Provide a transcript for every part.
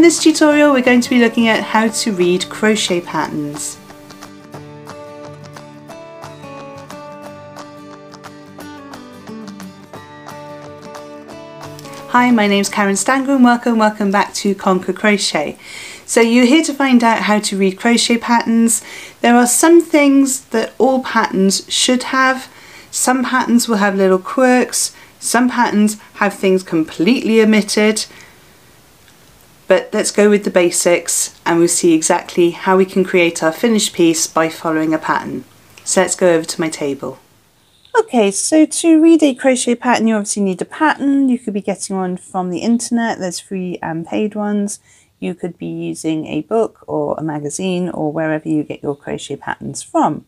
this tutorial we're going to be looking at how to read crochet patterns. Hi, my name's Karen Stanger and welcome back to Conquer Crochet. So you're here to find out how to read crochet patterns. There are some things that all patterns should have. Some patterns will have little quirks, some patterns have things completely omitted. But let's go with the basics and we'll see exactly how we can create our finished piece by following a pattern. So let's go over to my table. Okay, so to read a crochet pattern you obviously need a pattern. You could be getting one from the internet, there's free and paid ones. You could be using a book or a magazine or wherever you get your crochet patterns from.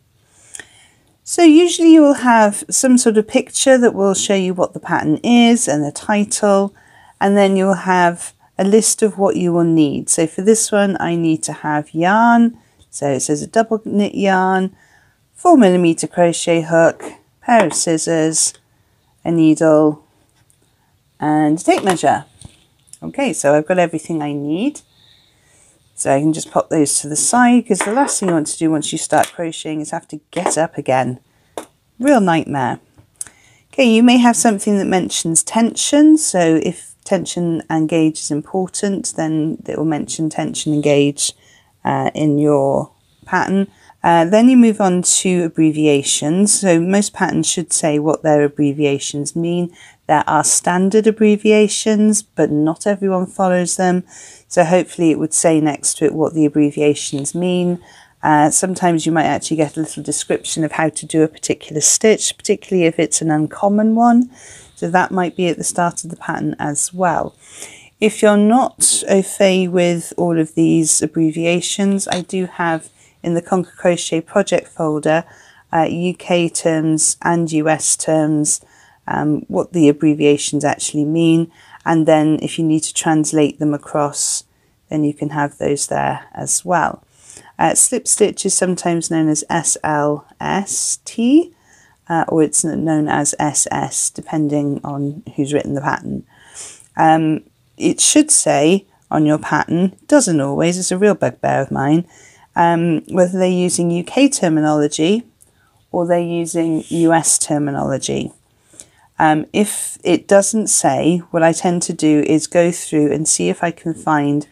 So usually you will have some sort of picture that will show you what the pattern is and the title, and then you'll have a list of what you will need. So for this one I need to have yarn, so it says a double knit yarn, 4mm crochet hook, pair of scissors, a needle and a tape measure. Okay, so I've got everything I need. So I can just pop those to the side because the last thing you want to do once you start crocheting is have to get up again. Real nightmare. Okay, you may have something that mentions tension, so if tension and gauge is important, then it will mention tension and gauge in your pattern. Then you move on to abbreviations. So most patterns should say what their abbreviations mean. There are standard abbreviations, but not everyone follows them. So hopefully it would say next to it what the abbreviations mean. Sometimes you might actually get a little description of how to do a particular stitch, particularly if it's an uncommon one. So that might be at the start of the pattern as well. If you're not au fait with all of these abbreviations, I do have in the Conquer Crochet Project Folder UK terms and US terms, what the abbreviations actually mean, and then if you need to translate them across, then you can have those there as well. Slip stitch is sometimes known as SLST, or it's known as SS, depending on who's written the pattern. It should say on your pattern, doesn't always, it's a real bugbear of mine, whether they're using UK terminology or they're using US terminology. If it doesn't say, what I tend to do is go through and see if I can find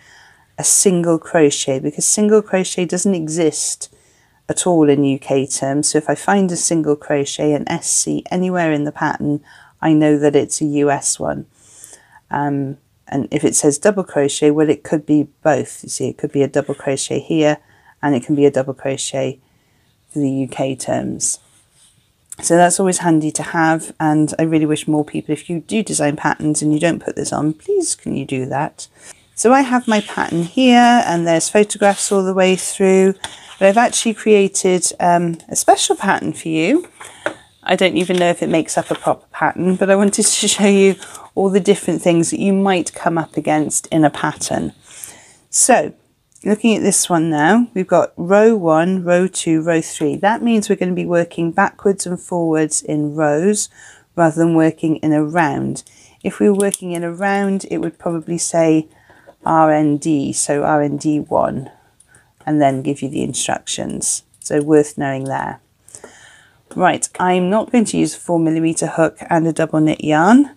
a single crochet, because single crochet doesn't exist at all in UK terms. So if I find a single crochet, an SC, anywhere in the pattern, I know that it's a US one. And if it says double crochet, well, it could be both. You see, it could be a double crochet here and it can be a double crochet for the UK terms. So that's always handy to have, and I really wish more people, if you do design patterns and you don't put this on, please can you do that. So I have my pattern here and there's photographs all the way through, but I've actually created a special pattern for you. I don't even know if it makes up a proper pattern, but I wanted to show you all the different things that you might come up against in a pattern. So looking at this one now, we've got row 1, row 2, row 3. That means we're going to be working backwards and forwards in rows rather than working in a round. If we were working in a round, it would probably say RND, so RND 1, and then give you the instructions. So worth knowing there. Right, I'm not going to use a 4mm hook and a double knit yarn.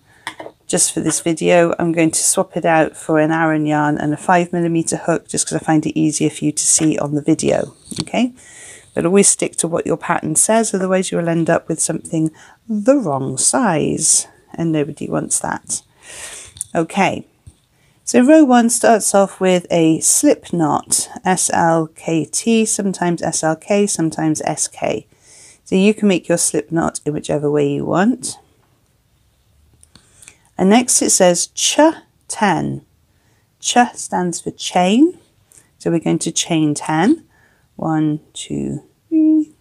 Just for this video, I'm going to swap it out for an Aran yarn and a 5mm hook, just because I find it easier for you to see on the video. Okay, but always stick to what your pattern says, otherwise you'll end up with something the wrong size, and nobody wants that. Okay, so row 1 starts off with a slip knot, SLKT, sometimes SLK, sometimes SK. So you can make your slip knot in whichever way you want. And next it says Ch10. Ch stands for chain. So we're going to chain 10. 1, 2, 3.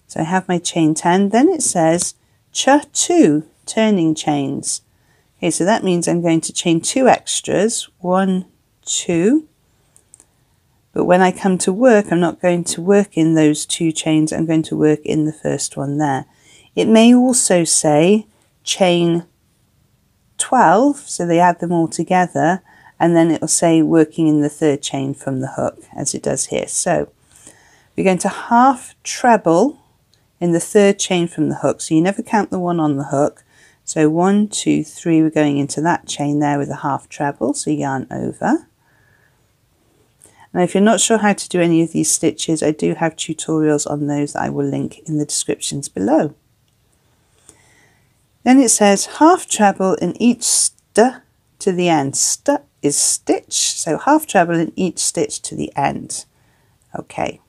So I have my chain 10. Then it says Ch2, turning chains. Okay, so that means I'm going to chain 2 extras. 1, 2. But when I come to work, I'm not going to work in those 2 chains, I'm going to work in the first one there. It may also say chain 12, so they add them all together, and then it will say working in the third chain from the hook, as it does here. So we're going to half treble in the third chain from the hook, so you never count the one on the hook. So 1, 2, 3, we're going into that chain there with a half treble, so yarn over. Now if you're not sure how to do any of these stitches, I do have tutorials on those that I will link in the descriptions below. Then it says half treble in each st to the end. St is stitch, so half treble in each stitch to the end. Okay.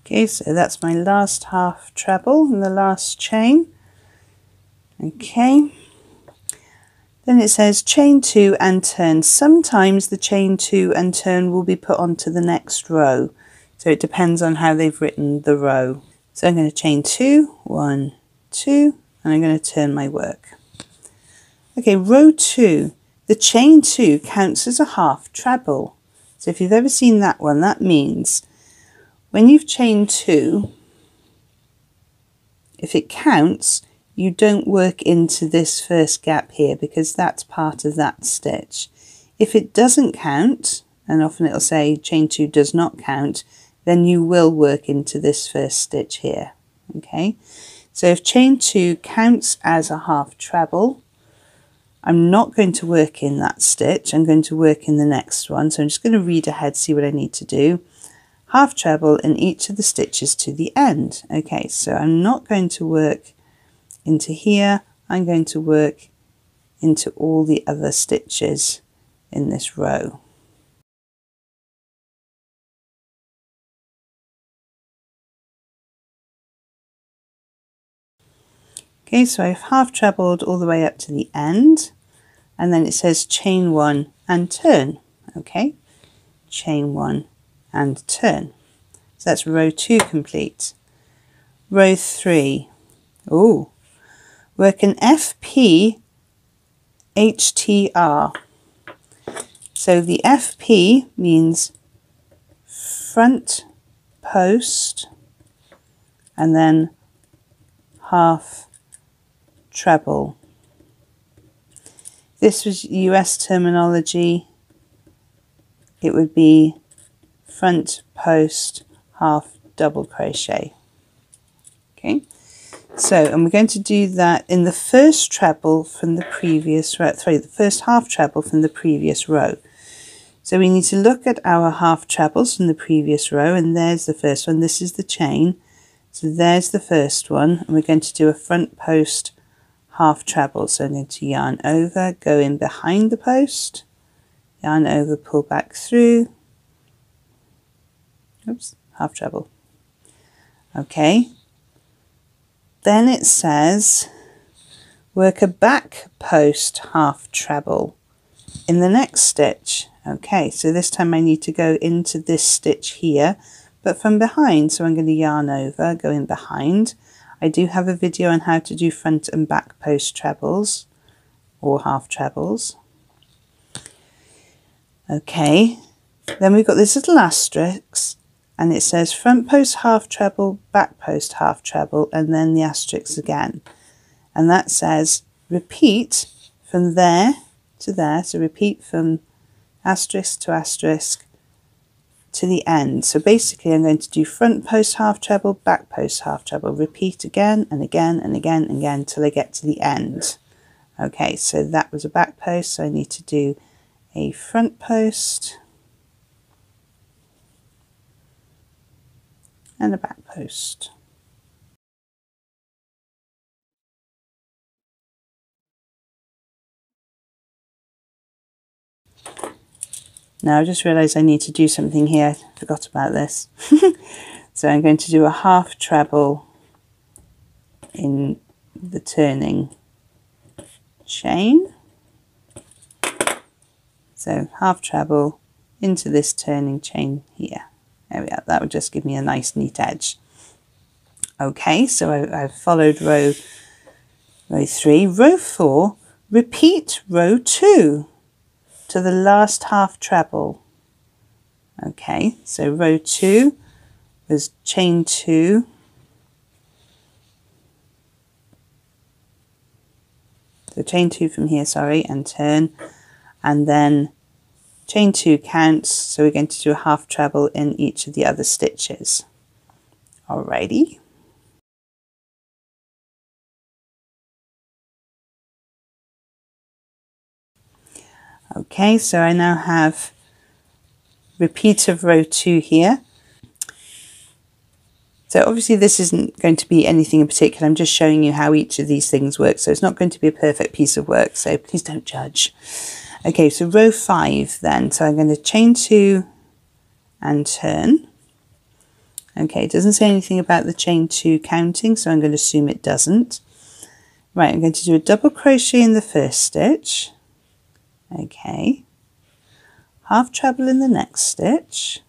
Okay, so that's my last half treble in the last chain. Okay. Then it says chain 2 and turn. Sometimes the chain 2 and turn will be put onto the next row. So it depends on how they've written the row. So I'm going to chain 2, 1, 2, and I'm going to turn my work. Okay, row 2. The chain 2 counts as a half treble. So if you've ever seen that one, that means when you've chained 2, if it counts, you don't work into this first gap here because that's part of that stitch. If it doesn't count, and often it'll say chain 2 does not count, then you will work into this first stitch here. Okay, so if chain 2 counts as a half treble, I'm not going to work in that stitch, I'm going to work in the next one. So I'm just going to read ahead, see what I need to do. Half treble in each of the stitches to the end. Okay, so I'm not going to work into here, I'm going to work into all the other stitches in this row. Okay, so I've half trebled all the way up to the end, and then it says chain 1 and turn. Okay, chain 1 and turn. So that's row 2 complete. Row 3. Oh, work an FP HTR. So the FP means front post and then half treble. This was US terminology. It would be front post half double crochet. Okay, so and we're going to do that in the first treble from the previous row, sorry, the first half treble from the previous row. So we need to look at our half trebles from the previous row, and there's the first one. This is the chain, so there's the first one, and we're going to do a front post half treble. So I'm going to yarn over, go in behind the post, yarn over, pull back through, oops, half treble. Okay, then it says work a back post half treble in the next stitch. Okay, so this time I need to go into this stitch here, but from behind. So I'm going to yarn over, go in behind. I do have a video on how to do front and back post trebles or half trebles. Okay, then we've got this little asterisk, and it says front post half treble, back post half treble, and then the asterisk again. And that says repeat from there to there. So repeat from asterisk to the end. So basically I'm going to do front post half treble, back post half treble, repeat again and again and again and again till I get to the end. Okay, so that was a back post, so I need to do a front post and a back post. Now I just realised I need to do something here, I forgot about this. So I'm going to do a half treble in the turning chain. So half treble into this turning chain here. There we are, that would just give me a nice neat edge. Okay, so I've followed row 3. Row 4, repeat row 2. to the last half treble. Okay, so row 2 was chain 2, so chain 2 from here, sorry, and turn, and then chain 2 counts, so we're going to do a half treble in each of the other stitches. Alrighty. Okay, so I now have repeat of row 2 here. So obviously this isn't going to be anything in particular, I'm just showing you how each of these things work, so it's not going to be a perfect piece of work, so please don't judge. Okay, so row 5 then, so I'm going to chain 2 and turn. Okay, it doesn't say anything about the chain 2 counting, so I'm going to assume it doesn't. Right, I'm going to do a double crochet in the first stitch. Okay, half treble in the next stitch.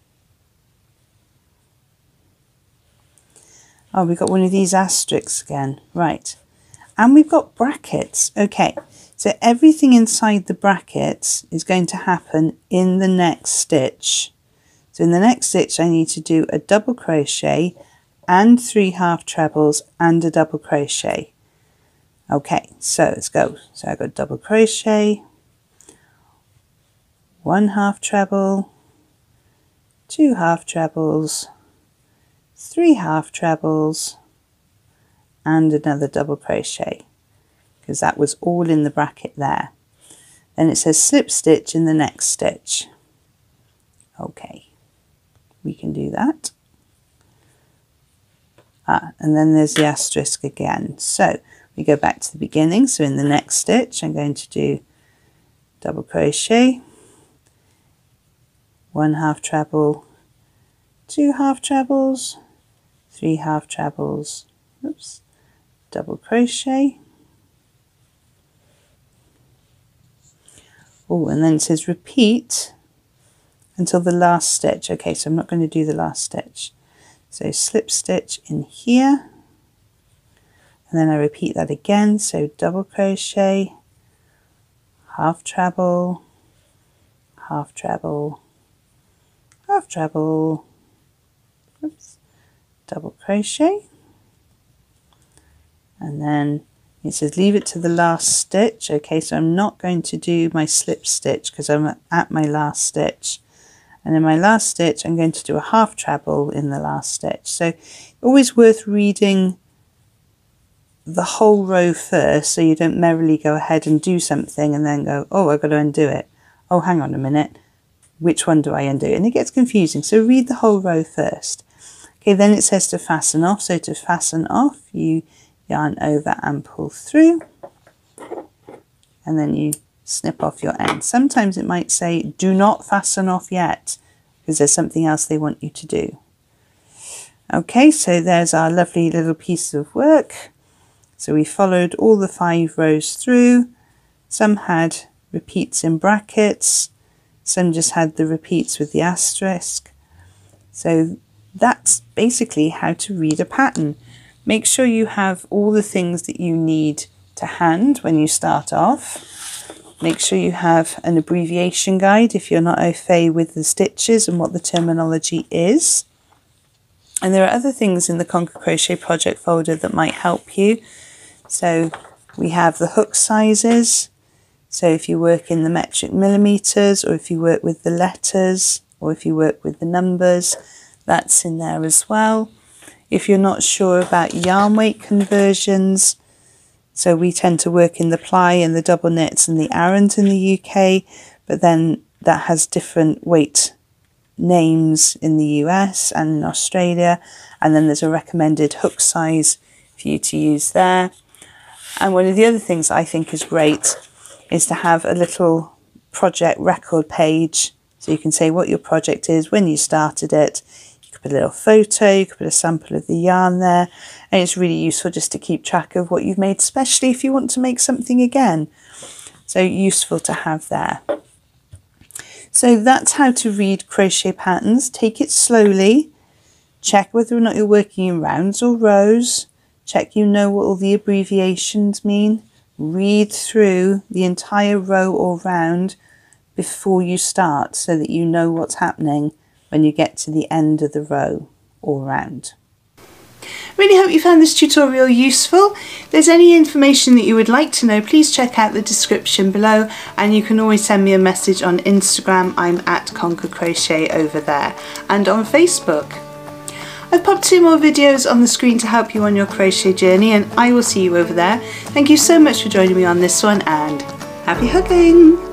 Oh, we've got one of these asterisks again, right. And we've got brackets. Okay, so everything inside the brackets is going to happen in the next stitch. So in the next stitch I need to do a double crochet and 3 half trebles and a double crochet. Okay, so let's go. So I got double crochet, 1 half treble, 2 half trebles, 3 half trebles, and another double crochet, because that was all in the bracket there. Then it says slip stitch in the next stitch. Okay, we can do that. And then there's the asterisk again. So we go back to the beginning. So in the next stitch I'm going to do double crochet, 1 half treble, 2 half trebles, 3 half trebles, oops, double crochet. Oh, and then it says repeat until the last stitch. Okay, so I'm not going to do the last stitch. So slip stitch in here, and then I repeat that again. So double crochet, half treble, half treble, half treble, oops, double crochet, and then it says leave it to the last stitch. Okay, so I'm not going to do my slip stitch because I'm at my last stitch, and in my last stitch I'm going to do a half treble in the last stitch. So always worth reading the whole row first, so you don't merrily go ahead and do something and then go, oh, I've got to undo it. Oh, hang on a minute, which one do I undo? And it gets confusing, so read the whole row first. Okay, then it says to fasten off. So to fasten off, you yarn over and pull through, and then you snip off your end. Sometimes it might say do not fasten off yet, because there's something else they want you to do. Okay, so there's our lovely little piece of work. So we followed all the 5 rows through. Some had repeats in brackets, some just had the repeats with the asterisk. So that's basically how to read a pattern. Make sure you have all the things that you need to hand when you start off. Make sure you have an abbreviation guide if you're not au fait with the stitches and what the terminology is. And there are other things in the Conquer Crochet Project folder that might help you. So we have the hook sizes. So if you work in the metric millimeters, or if you work with the letters, or if you work with the numbers, that's in there as well. If you're not sure about yarn weight conversions, so we tend to work in the ply and the double knits and the Aran in the UK, but then that has different weight names in the US and in Australia, and then there's a recommended hook size for you to use there. And one of the other things I think is great is to have a little project record page, so you can say what your project is, when you started it. You could put a little photo, you could put a sample of the yarn there, and it's really useful just to keep track of what you've made, especially if you want to make something again. So useful to have there. So that's how to read crochet patterns. Take it slowly, check whether or not you're working in rounds or rows, check you know what all the abbreviations mean, read through the entire row or round before you start so that you know what's happening when you get to the end of the row or round. Really hope you found this tutorial useful. If there's any information that you would like to know, please check out the description below, and you can always send me a message on Instagram. I'm at Conquer Crochet over there, and on Facebook. I've popped 2 more videos on the screen to help you on your crochet journey, and I will see you over there. Thank you so much for joining me on this one, and happy hugging!